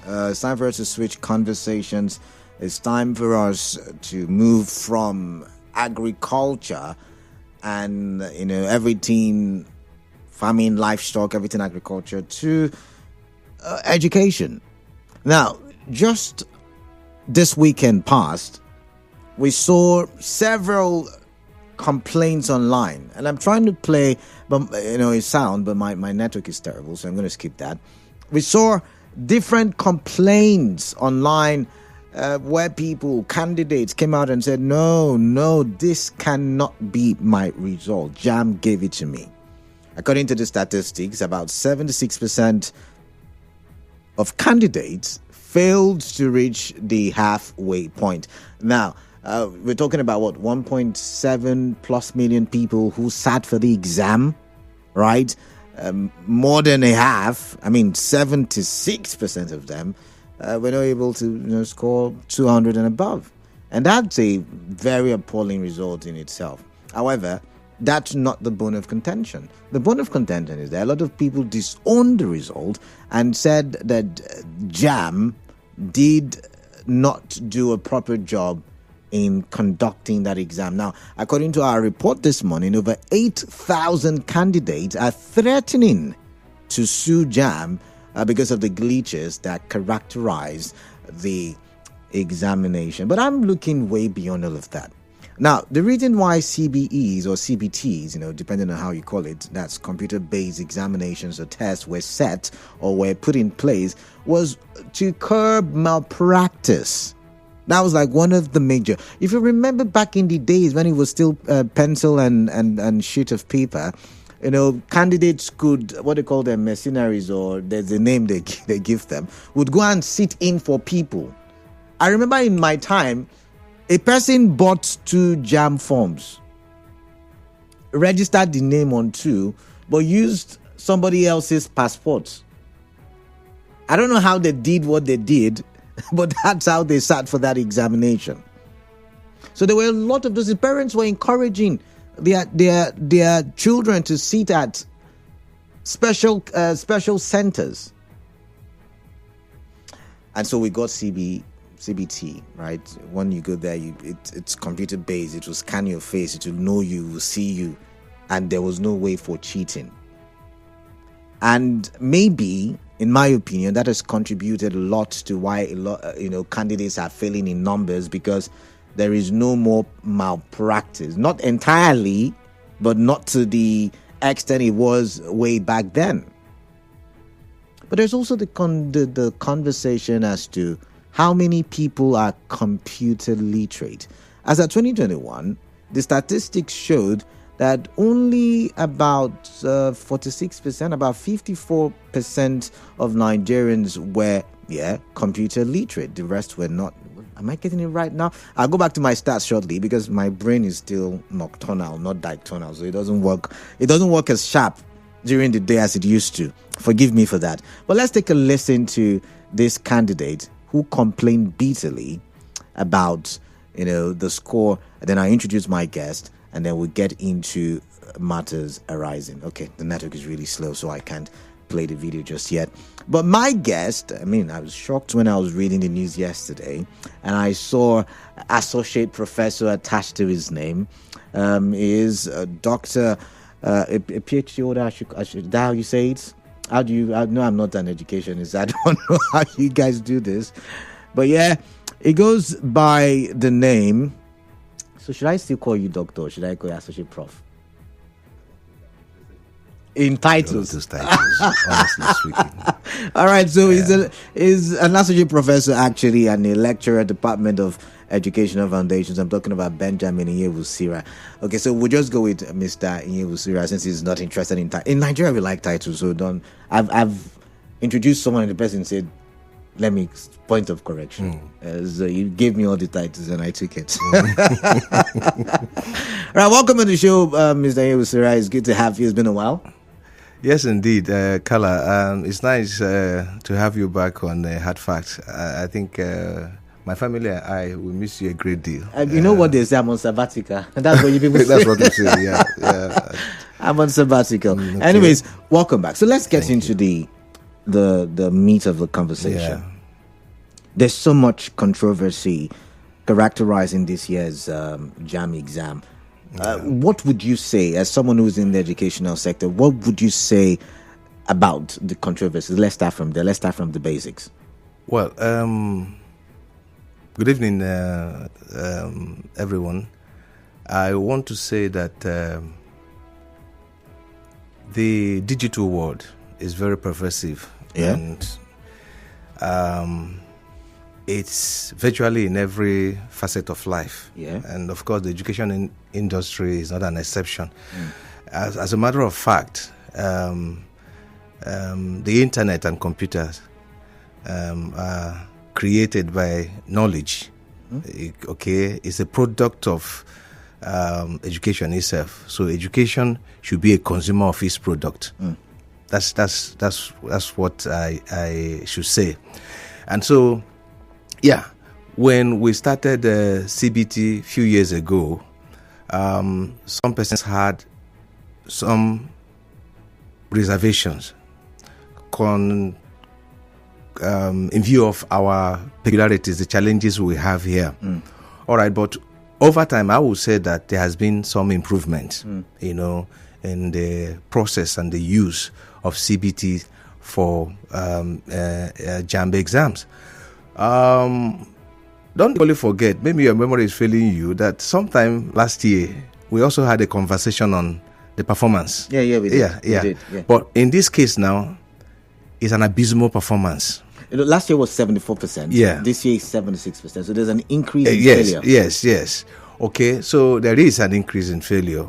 It's time for us to switch conversations. It's time for us to move from agriculture and, everything, farming, livestock, everything agriculture, to education. Now, just this weekend past, we saw several complaints online, and I'm trying to play, but it's sound, but my network is terrible, so I'm going to skip that. We saw different complaints online where candidates came out and said, no, this cannot be my result. JAMB gave it to me. According to the statistics, about 76% of candidates failed to reach the halfway point. Now, we're talking about 1.7 plus million people who sat for the exam, right? More than a half, 76% of them were not able to score 200 and above. And that's a very appalling result in itself. However, that's not the bone of contention. The bone of contention is that a lot of people disowned the result and said that JAMB did not do a proper job in conducting that exam. Now, according to our report this morning, over 8,000 candidates are threatening to sue JAMB because of the glitches that characterize the examination. But I'm looking way beyond all of that. Now, the reason why CBEs or CBTs, depending on how you call it, that's computer-based examinations or tests, were set or were put in place was to curb malpractice. That was like one of the major. If you remember back in the days when it was still pencil and sheet of paper, candidates could, what they call them, mercenaries, or there's a name they give them, would go and sit in for people. I remember in my time, a person bought 2 JAMB forms, registered the name on 2, but used somebody else's passports. I don't know how they did what they did, but that's how they sat for that examination. So there were a lot of those. The parents were encouraging their children to sit at special centers. And so we got CBT, right? When you go there, it's computer based. It will scan your face. It will know you, will see you, and there was no way for cheating. And maybe, in my opinion, that has contributed a lot to why a lot, candidates are failing in numbers, because there is no more malpractice. Not entirely, but not to the extent it was way back then. But there's also the conversation as to how many people are computer literate. As of 2021, the statistics showed that only about 46%, about 54% of Nigerians were, computer literate. The rest were not. Am I getting it right now? I'll go back to my stats shortly, because my brain is still nocturnal, not diurnal, so it doesn't work. It doesn't work as sharp during the day as it used to. Forgive me for that. But let's take a listen to this candidate who complained bitterly about, the score. And then I introduce my guest, and then we'll get into matters arising. Okay, the network is really slow, so I can't play the video just yet. But my guest, I was shocked when I was reading the news yesterday, and I saw associate professor attached to his name. Is Dr. A PhD holder, is that how you say it? How do you, no, I'm not an educationist. I don't know how you guys do this. But yeah, it goes by the name. So should I still call you doctor, or should I call you associate prof? In titles. Honestly speaking. All right, so he's an associate professor, actually, and a lecturer at the Department of Educational Foundations. I'm talking about Benjamin Nyewusira. Okay, so we'll just go with Mr. Nyewusira, since he's not interested in titles. In Nigeria, we like titles, so don't. I've introduced someone, and the person said, let me, point of correction. So you gave me all the titles and I took it. All right, welcome to the show, Mr. Nyewusira. It's good to have you. It's been a while. Yes, indeed, Kala. It's nice to have you back on Hard Facts. I think my family and I will miss you a great deal. You know what they say, I'm on sabbatical. That's what you people say. That's what they say, yeah. I'm on sabbatical. Okay. Anyways, welcome back. So let's get into the meat of the conversation. There's so much controversy characterizing this year's JAMB exam. What would you say, as someone who's in the educational sector, what would you say about the controversy? Let's start from there. Let's start from the basics. Well, good evening, everyone. I want to say that the digital world is very pervasive, and it's virtually in every facet of life. And of course, the education industry is not an exception. As a matter of fact, the internet and computers are created by knowledge. Okay, it's a product of education itself. So education should be a consumer of its product. That's what I should say. And so, when we started CBT a few years ago, some persons had some reservations in view of our peculiarities, the challenges we have here. All right, but over time, I would say that there has been some improvement, in the process and the use of CBT for JAMB exams. Don't really forget, maybe your memory is failing you, that sometime last year, we also had a conversation on the performance. We did. We did. But in this case now, it's an abysmal performance. Last year was 74%. This year is 76%. So there's an increase in failure. Yes. Okay, so there is an increase in failure.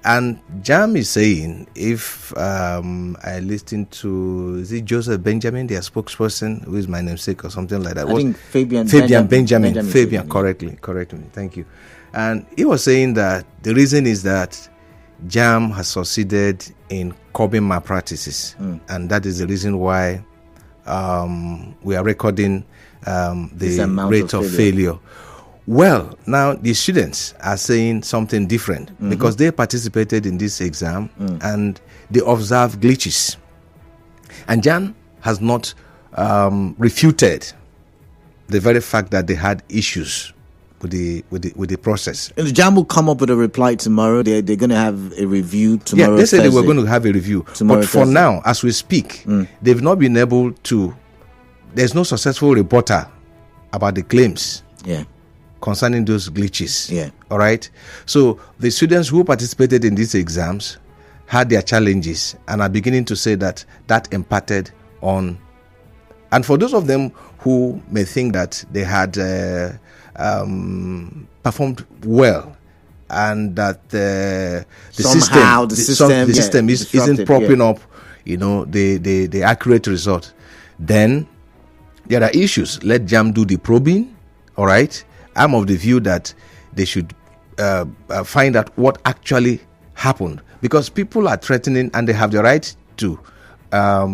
And JAMB is saying, if I listened to, is it Joseph Benjamin, their spokesperson, who is my namesake or something like that? I think Fabian Benjamin. Correct me. Thank you. And he was saying that the reason is that JAMB has succeeded in curbing malpractices. And that is the reason why we are recording the rate of failure. Well, now the students are saying something different because they participated in this exam and they observed glitches. And JAMB has not refuted the very fact that they had issues with the process. And the JAMB will come up with a reply tomorrow. They're going to have a review tomorrow. They said they were going to have a review. But for now, as we speak, they've not been able to. There's no successful reporter about the claims. Concerning those glitches. All right. So the students who participated in these exams had their challenges and are beginning to say that impacted on. And for those of them who may think that they had performed well and that the system isn't propping up, the accurate result, then there are issues. Let JAMB do the probing. All right. I'm of the view that they should find out what actually happened, because people are threatening and they have the right to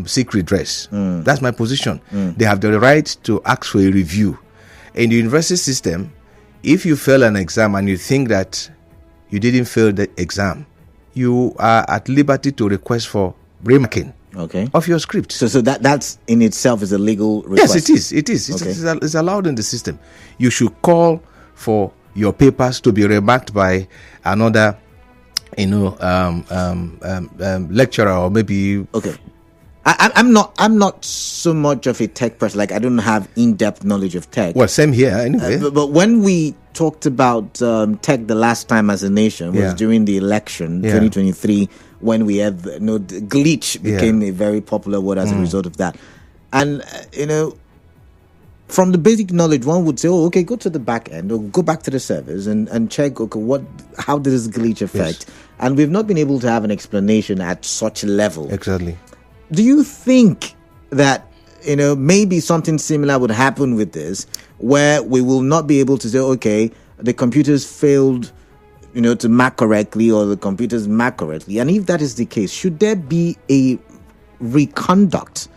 seek redress. That's my position. They have the right to ask for a review. In the university system, if you fail an exam and you think that you didn't fail the exam, you are at liberty to request for remarking of your script. So that's in itself is a legal request? Yes, it is. It's allowed in the system. You should call for your papers to be remarked by another, lecturer or maybe. I'm not so much of a tech person. Like, I don't have in-depth knowledge of tech. Well, same here anyway. But when we talked about tech the last time as a nation was during the election 2023, when we had the glitch became a very popular word as a result of that. And from the basic knowledge, one would say, go to the back end or go back to the servers and check, how did this glitch affect? Yes. And we've not been able to have an explanation at such a level. Exactly. Do you think that, maybe something similar would happen with this, where we will not be able to say, the computers failed, to mark correctly, or the computers mark correctly? And if that is the case, should there be a reconduct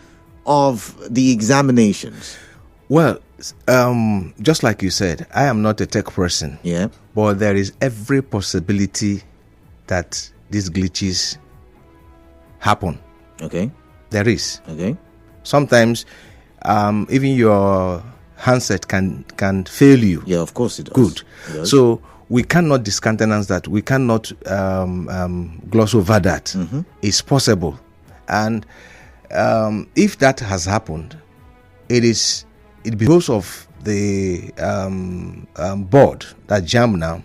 of the examinations? Well, just like you said, I am not a tech person. But there is every possibility that these glitches happen. There is. Sometimes, even your handset can fail you. Yeah, of course it does. Good. It does. So we cannot discountenance that. We cannot gloss over that. Mm-hmm. It's possible. And if that has happened, it because of the board, that JAMB now,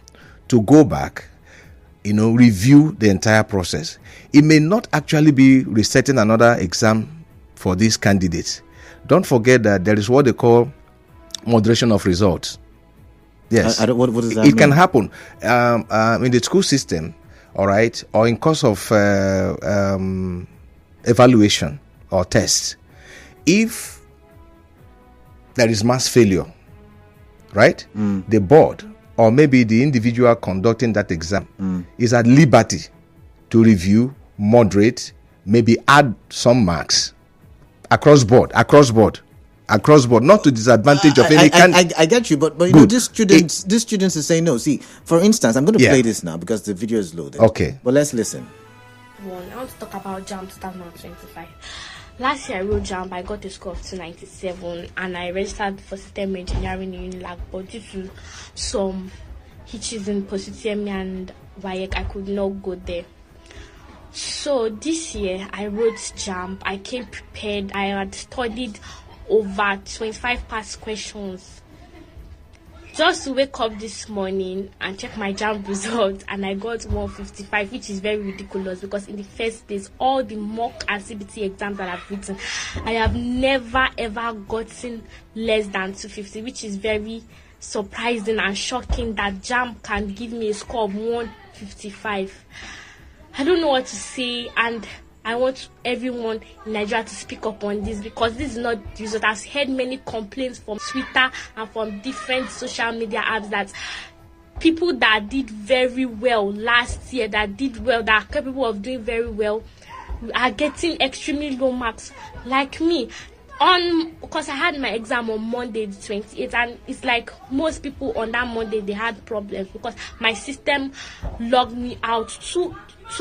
to go back, review the entire process. It may not actually be resetting another exam for these candidates. Don't forget that there is what they call moderation of results. Yes. What does that mean? It can happen in the school system, all right, or in course of evaluation or tests. If there is mass failure, right, the board or maybe the individual conducting that exam is at liberty to review, moderate, maybe add some marks across board, not to disadvantage of any kind. I get you, but these students are saying no. See, for instance, I'm going to play this now because the video is loaded. Okay. But let's listen. I want to talk about JAMB 2025. Last year I wrote JAMB, I got a score of 297 and I registered for system engineering in UNILAG, but due to some hitches in Positiemi and WAEC, I could not go there. So this year I wrote JAMB, I came prepared, I had studied over 25 past questions. Just to wake up this morning and check my JAMB results, and I got 155, which is very ridiculous because in the first place, all the mock and CBT exams that I've written, I have never ever gotten less than 250, which is very surprising and shocking that JAMB can give me a score of 155. I don't know what to say, and I want everyone in Nigeria to speak up on this because this is not the result. I've heard many complaints from Twitter and from different social media apps that people that did very well last year, that are capable of doing very well, are getting extremely low marks, like me. Because I had my exam on Monday the 28th, and it's like most people on that Monday they had problems because my system logged me out two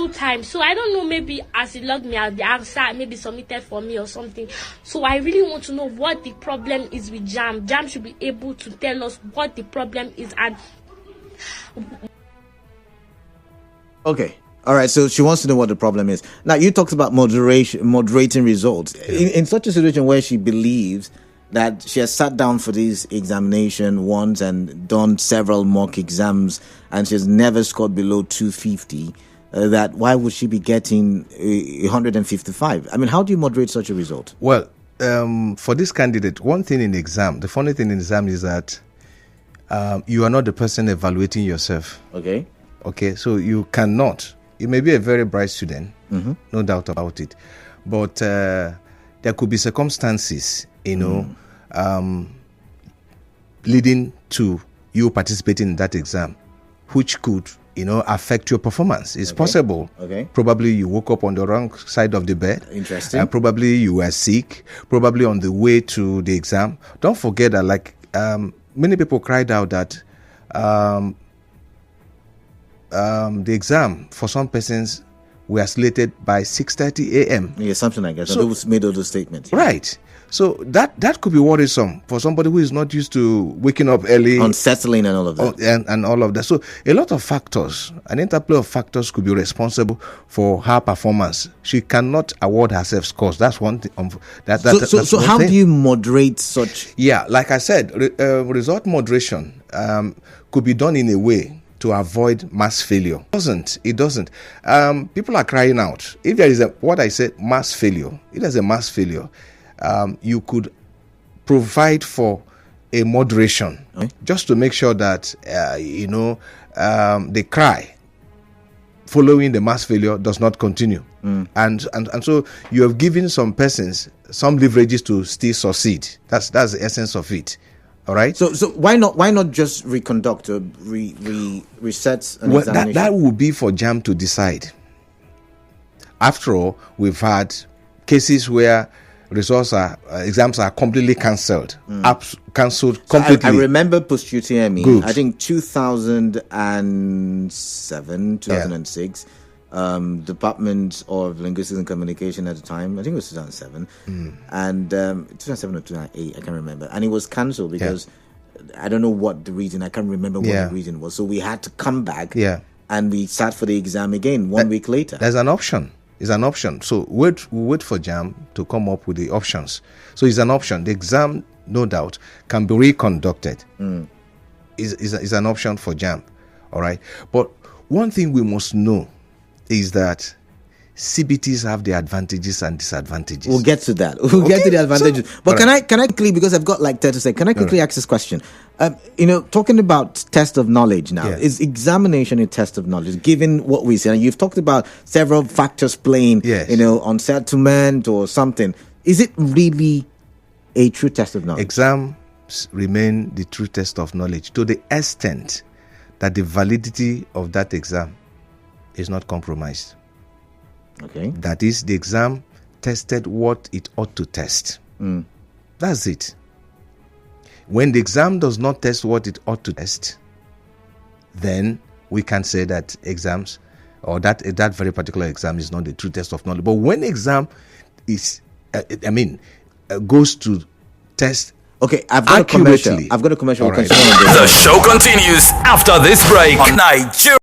times. So I don't know, maybe as it logged me out, the answer maybe submitted for me or something. So I really want to know what the problem is with JAMB. JAMB should be able to tell us what the problem is. And okay. All right, so she wants to know what the problem is. Now, you talked about moderating results. Yeah. In such a situation where she believes that she has sat down for this examination once and done several mock exams and she has never scored below 250, that why would she be getting 155? I mean, how do you moderate such a result? Well, for this candidate, one thing in the exam, the funny thing in the exam is that you are not the person evaluating yourself. Okay. Okay, so you cannot. You may be a very bright student, no doubt about it, but there could be circumstances, leading to you participating in that exam, which could, affect your performance. It's possible. Okay. Probably you woke up on the wrong side of the bed. Interesting. Probably you were sick. Probably on the way to the exam. Don't forget that, many people cried out that the exam for some persons were slated by 6:30 a.m. Yeah, something like that. So those made all those statements. Yeah. Right. So that could be worrisome for somebody who is not used to waking up early, unsettling, and all of that. And all of that. So a lot of factors, an interplay of factors could be responsible for her performance. She cannot award herself scores. That's one thing. So how do you moderate such? Yeah, like I said, result moderation could be done in a way to avoid mass failure. It doesn't. People are crying out. If there is mass failure, if there's a mass failure, you could provide for a moderation, just to make sure that the cry following the mass failure does not continue. And so you have given some persons some leverages to still succeed. That's the essence of it. All right. So why not just reconduct or reset an examination? That would be for JAMB to decide. After all, we've had cases where exams are completely cancelled, cancelled completely. I remember post-UTME. Good. I think 2007, 2006. Department of Linguistics and Communication at the time. I think it was 2007, and 2007 or 2008. I can't remember. And it was cancelled because I don't know what the reason. I can't remember what the reason was. So we had to come back. And we sat for the exam again 1 week later. There's an option. It's an option. So we wait for JAMB to come up with the options. So it's an option. The exam, no doubt, can be reconducted. Is an option for JAMB. All right. But one thing we must know is that CBTs have their advantages and disadvantages. We'll get to that. We'll get to the advantages. But can I quickly, because I've got like 30 seconds, can I quickly ask this question? Talking about test of knowledge now, is examination a test of knowledge, given what we see? And you've talked about several factors playing, on settlement or something. Is it really a true test of knowledge? Exams remain the true test of knowledge to the extent that the validity of that exam is not compromised. Okay. That is, the exam tested what it ought to test. That's it. When the exam does not test what it ought to test, then we can say that exams or that very particular exam is not the true test of knowledge. But when exam is, goes to test. Okay, I've got a commercial. Right. The show continues after this break on Nigeria.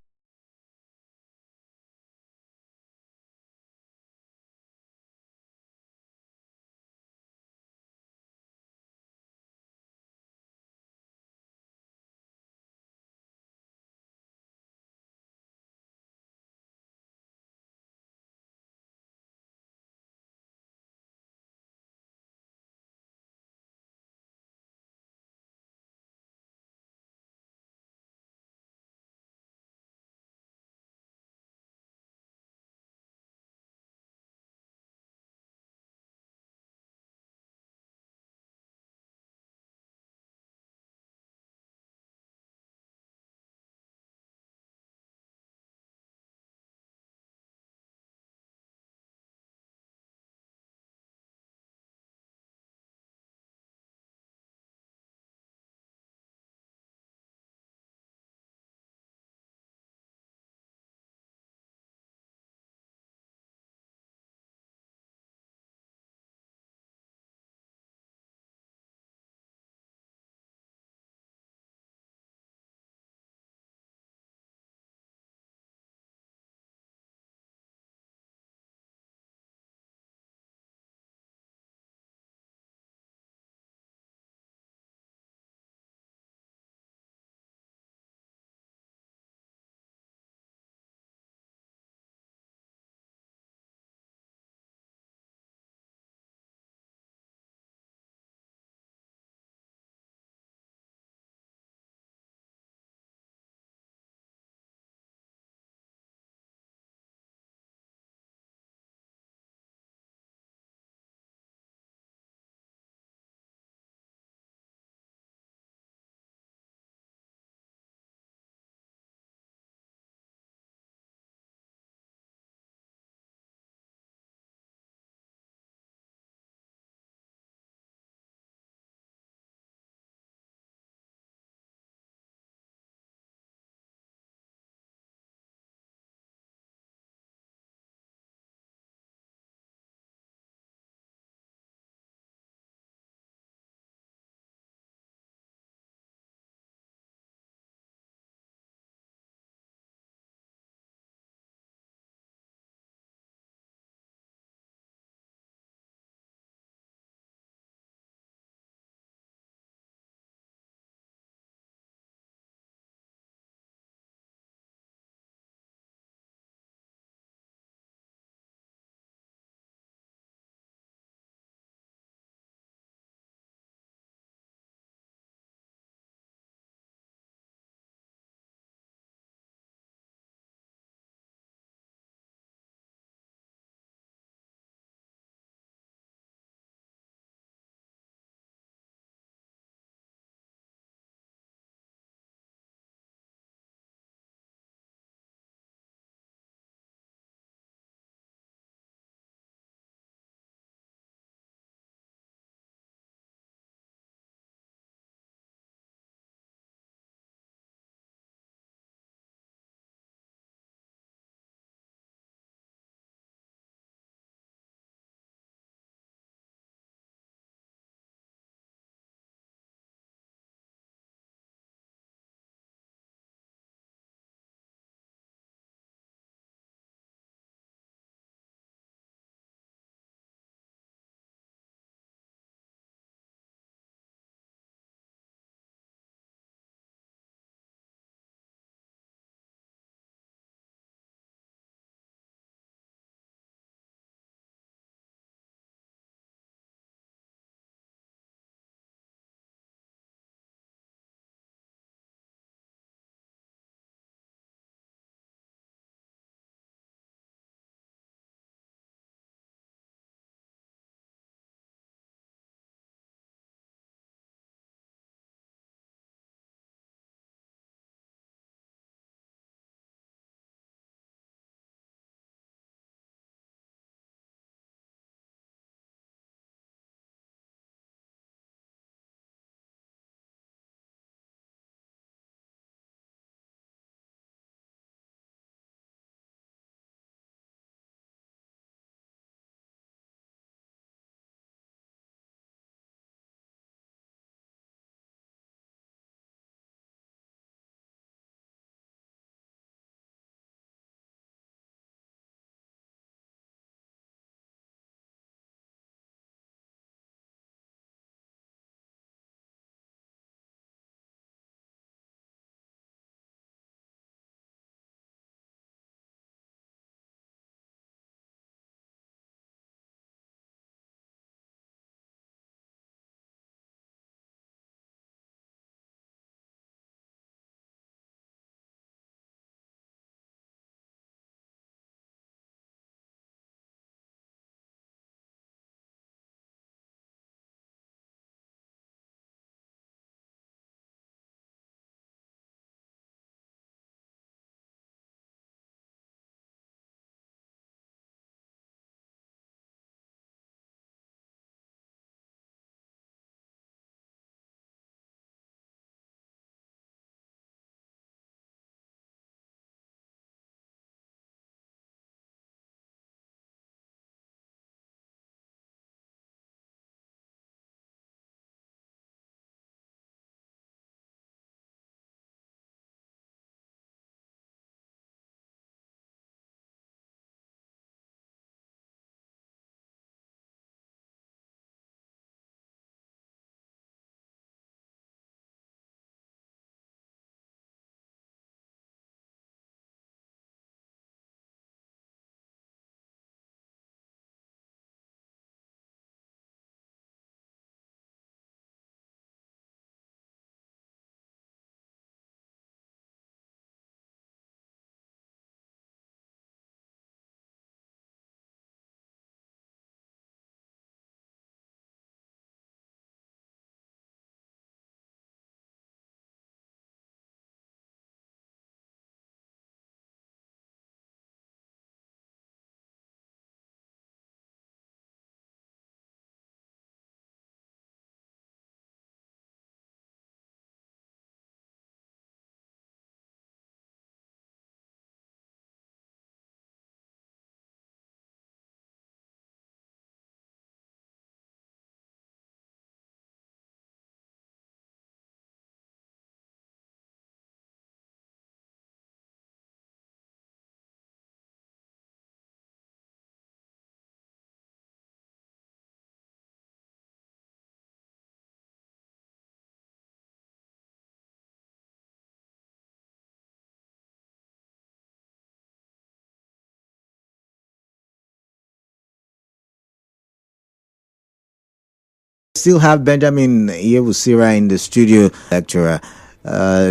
Still have Benjamin Nyewusira in the studio, lecturer,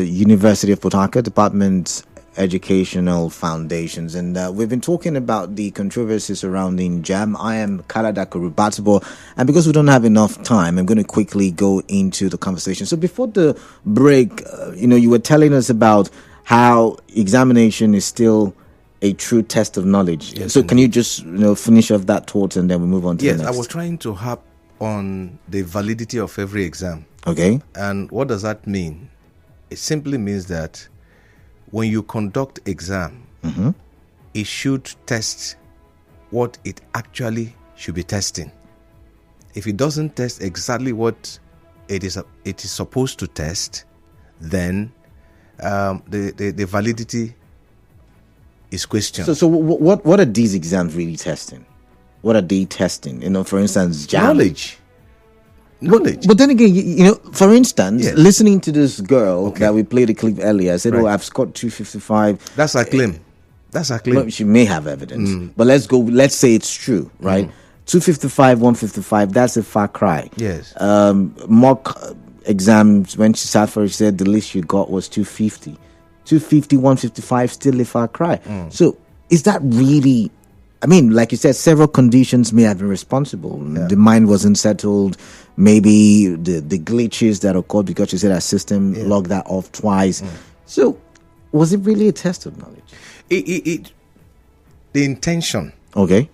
University of Port Harcourt, Department Educational Foundations, and we've been talking about the controversy surrounding JAMB. I am Kalada Kurubatibo, and because we don't have enough time, I'm going to quickly go into the conversation. So before the break, you were telling us about how examination is still a true test of knowledge. Yes, so indeed. Can you just finish off that thought and then we move on to the next? Yes, I was trying to harp on the validity of every exam. Okay. And what does that mean? It simply means that when you conduct exam, it should test what it actually should be testing. If it doesn't test exactly what it is supposed to test, then the validity is questioned. So what are these exams really testing? What are they testing? For instance, JAMB. Knowledge. But then again, for instance, Yes. listening to this girl that we played a clip earlier, said, Right. I've scored 255. That's her claim. That's her claim. Well, she may have evidence. But let's say it's true, right? 255, 155, that's a far cry. Yes. Mock exams, when she sat for it, she said the least she got was 250. 250, 155, still a far cry. So is that really... like you said, several conditions may have been responsible. Yeah. The mind wasn't settled. Maybe the glitches that occurred because she said her system logged that off twice. So, was it really a test of knowledge? The intention Okay.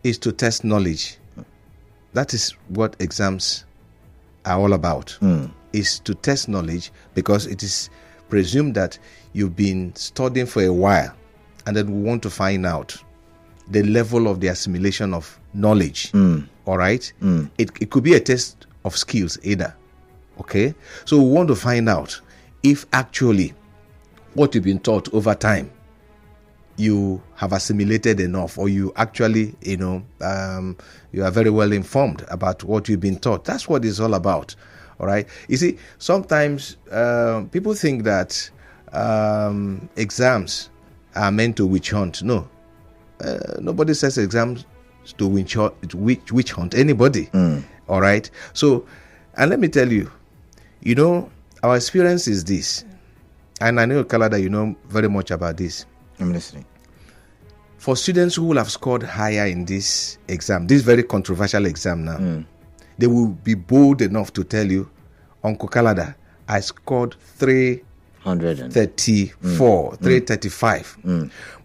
is to test knowledge. That is what exams are all about. Is to test knowledge because it is presumed that you've been studying for a while. And then we want to find out the level of the assimilation of knowledge. All right? It could be a test of skills either. Okay? So we want to find out if actually what you've been taught over time, you have assimilated enough, or you actually, you are very well informed about what you've been taught. That's what it's all about. All right? You see, sometimes people think that exams are meant to witch hunt. No, nobody says exams to witch hunt anybody. All right. So, and let me tell you, our experience is this, and I know, Kalada, you know very much about this. I'm listening. For students who will have scored higher in this exam, this very controversial exam now, they will be bold enough to tell you, Uncle Kalada, I scored 334, 335.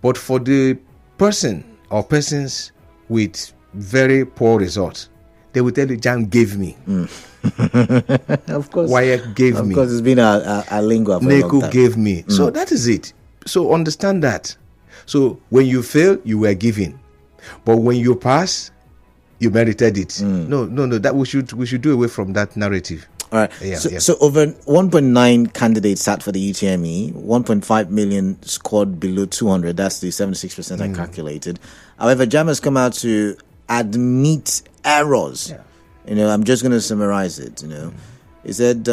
But for the person or persons with very poor results, they will tell you, JAMB gave me. Of course. Wyatt gave me. Of course, it's been a lingua for a long Neku time. gave me. So that is it. So understand that. So when you fail, you were given. But when you pass, you merited it. No. That we should do away from that narrative. All right. Yeah, So over 1.9 candidates sat for the UTME, 1.5 million scored below 200. That's the 76% I calculated. However, JAMB has come out to admit errors. Yeah. I'm just going to summarize it. He said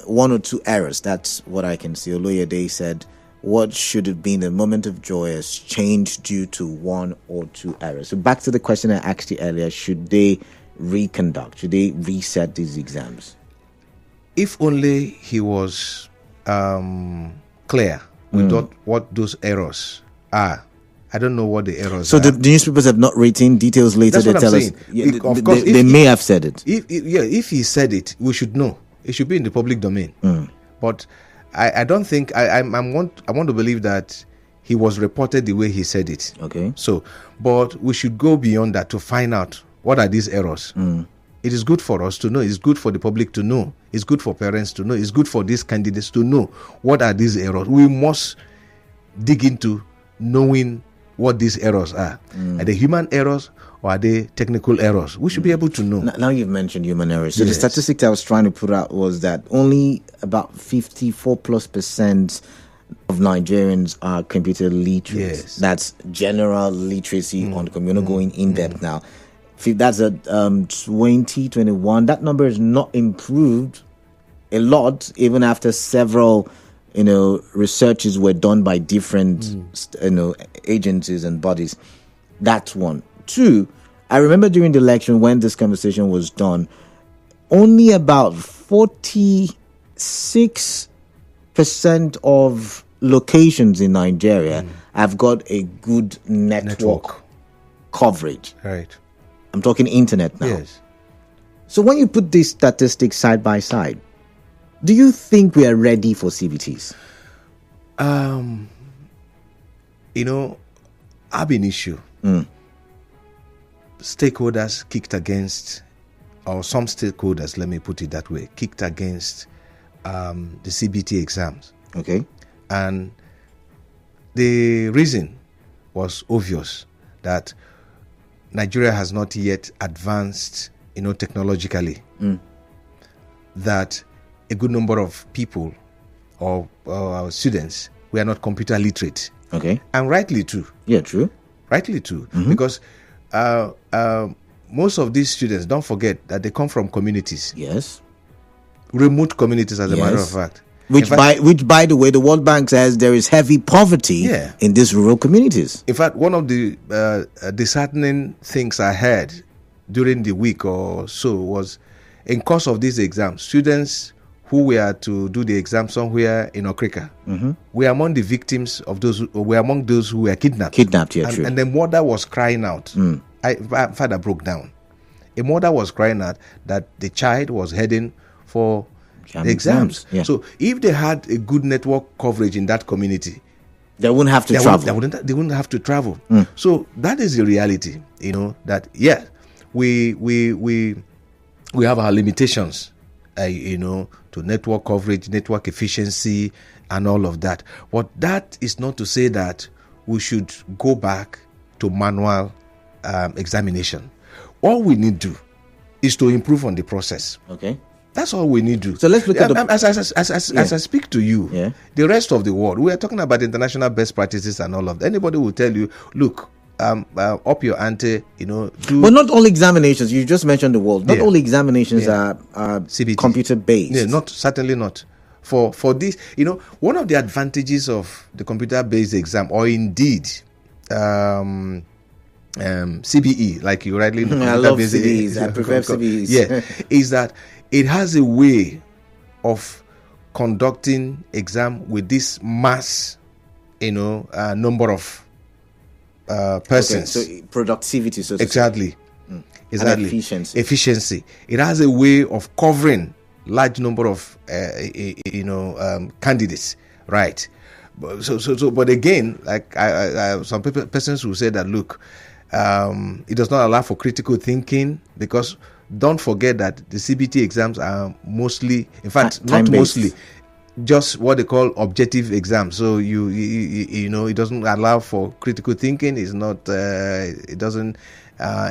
one or two errors. That's what I can see. Oloyede said what should have been a moment of joy has changed due to one or two errors. So back to the question I asked you earlier: should they reconduct? Should they reset these exams? If only he was clear with what those errors are. I don't know what the errors So are. the newspapers have not written details later. That's They what tell I'm us. saying. Yeah, Of course, they may have said it. If he said it, we should know. It should be in the public domain. But I don't think I want to believe that he was reported the way he said it. Okay. So, but we should go beyond that to find out what are these errors. It is good for us to know. It's good for the public to know. It's good for parents to know. It's good for these candidates to know what are these errors. We must dig into knowing what these errors are. Are they human errors or are they technical errors? We should be able to know. Now you've mentioned human errors. So the Yes. statistic I was trying to put out was that only about 54% of Nigerians are computer literate. Yes. That's general literacy on the computer. Going in depth now. That's at 2021. That number is not improved a lot, even after several researches were done by different agencies and bodies. That's one. Two, I remember during the election when this conversation was done, only about 46% of locations in Nigeria have got a good network coverage. Right. I'm talking internet now. Yes. So when you put these statistics side by side, do you think we are ready for CBTs? Ab initio, stakeholders kicked against, or some stakeholders, let me put it that way, kicked against the CBT exams. Okay. And the reason was obvious, that Nigeria has not yet advanced, technologically. That a good number of people or students were not computer literate. Okay. And rightly too. Yeah, true. Rightly too. Because most of these students, don't forget that they come from communities. Yes. Remote communities, as a matter of fact. Which, by the way, the World Bank says there is heavy poverty in these rural communities. In fact, one of the disheartening things I heard during the week or so was, in course of these exams, students who were to do the exam somewhere in Okrika were among the victims of those, were among those who were kidnapped. True. And the mother was crying out. Father broke down. A mother was crying out that the child was heading for the exams. Yeah. So if they had a good network coverage in that community, they wouldn't have to travel. They wouldn't have to travel. So that is the reality, that we have our limitations, to network coverage, network efficiency, and all of that. But that is not to say that we should go back to manual examination. All we need to do is to improve on the process. Okay. That's all we need to do. So let's look at as I speak to you, the rest of the world, we are talking about international best practices and all of that. Anybody will tell you, look, up your ante, do. But not all examinations. You just mentioned the world. Not all examinations are CBT. Computer based. Yeah, certainly not. For this, one of the advantages of the computer based exam, or indeed CBE, like you rightly know, I love CBEs. I prefer CBEs. Yeah, is that it has a way of conducting exam with this mass, number of persons. Okay, so productivity, so exactly. And efficiency. It has a way of covering large number of candidates, right? But again, like some persons will say that, look, it does not allow for critical thinking, because don't forget that the CBT exams are mostly, in fact, not mostly, just what they call objective exams. So it doesn't allow for critical thinking. It's not. It doesn't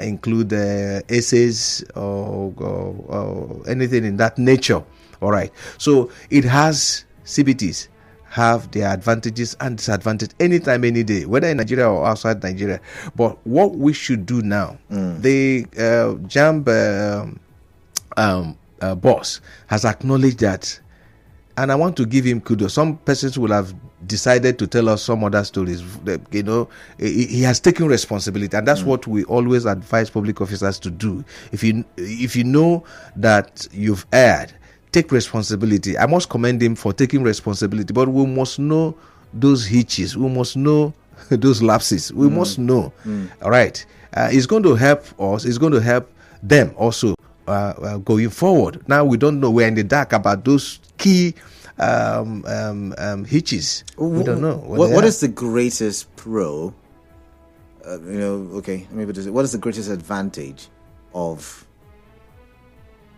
include essays or anything in that nature. All right. So it has, CBTs have their advantages and disadvantages anytime, any day, whether in Nigeria or outside Nigeria. But what we should do now, the JAMB boss has acknowledged that, and I want to give him kudos. Some persons will have decided to tell us some other stories. He has taken responsibility, and that's what we always advise public officers to do. If you know that you've erred, take responsibility. I must commend him for taking responsibility, but we must know those hitches. We must know those lapses. We must know. All right. It's going to help us. It's going to help them also going forward. Now we don't know. We're in the dark about those key hitches. We don't know. What is the greatest pro? What is the greatest advantage of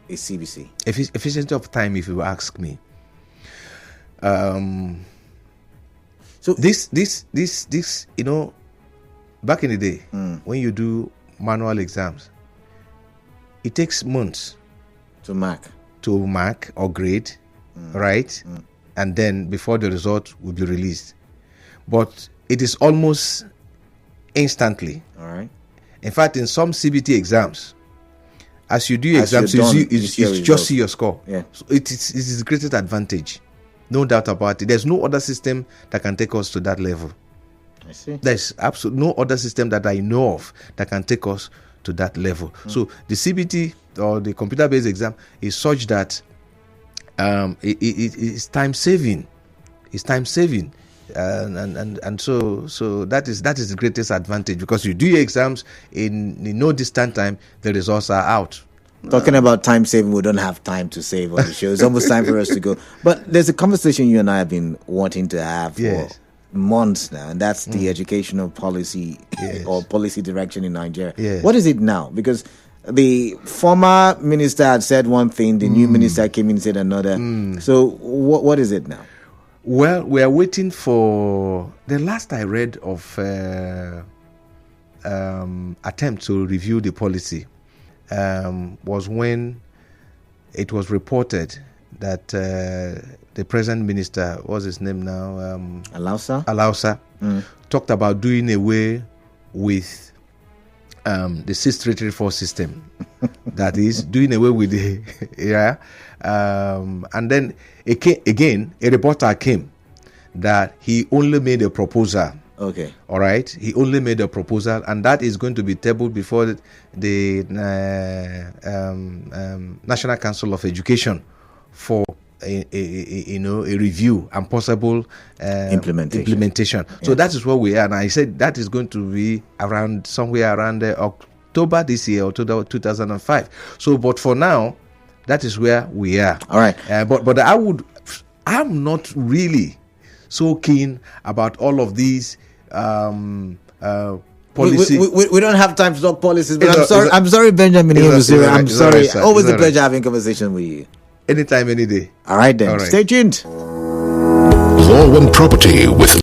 a CBC? Efficiency of time, if you ask me. So this, back in the day, when you do manual exams, it takes months to mark or grade, right? And then before the result will be released. But it is almost instantly. All right. In fact, in some CBT exams, as you do your exams, you just see your score. Yeah. So it is the greatest advantage. No doubt about it. There's no other system that can take us to that level. I see. There's absolutely no other system that I know of that can take us to that level. So the CBT or the computer-based exam is such that it's time saving. It's time saving. And so that is the greatest advantage, because you do your exams in no distant time, the results are out. Talking about time saving, we don't have time to save on the show. It's almost time for us to go. But there's a conversation you and I have been wanting to have for months now, and that's the educational policy or policy direction in Nigeria. Yes. What is it now? Because the former minister had said one thing, the new minister came in and said another. So what is it now? Well, we are waiting for the last I read of attempt to review the policy was when it was reported that the present minister, what's his name now? Alausa talked about doing away with the 6334 system. That is, doing away with the and then again a reporter came that he only made a proposal. Okay. All right. He only made a proposal, and that is going to be tabled before the National Council of Education for a review and possible implementation. Yes. So that is where we are. And I said that is going to be somewhere around October this year, October 2005. So, but for now, that is where we are. All right. But I'm not really so keen about all of these policy. We don't have time to talk policies, but I'm sorry, Benjamin Nyewusira. I'm sorry. Always a pleasure having conversation with you. Anytime, any day. All right then. Stay tuned. Law and Property with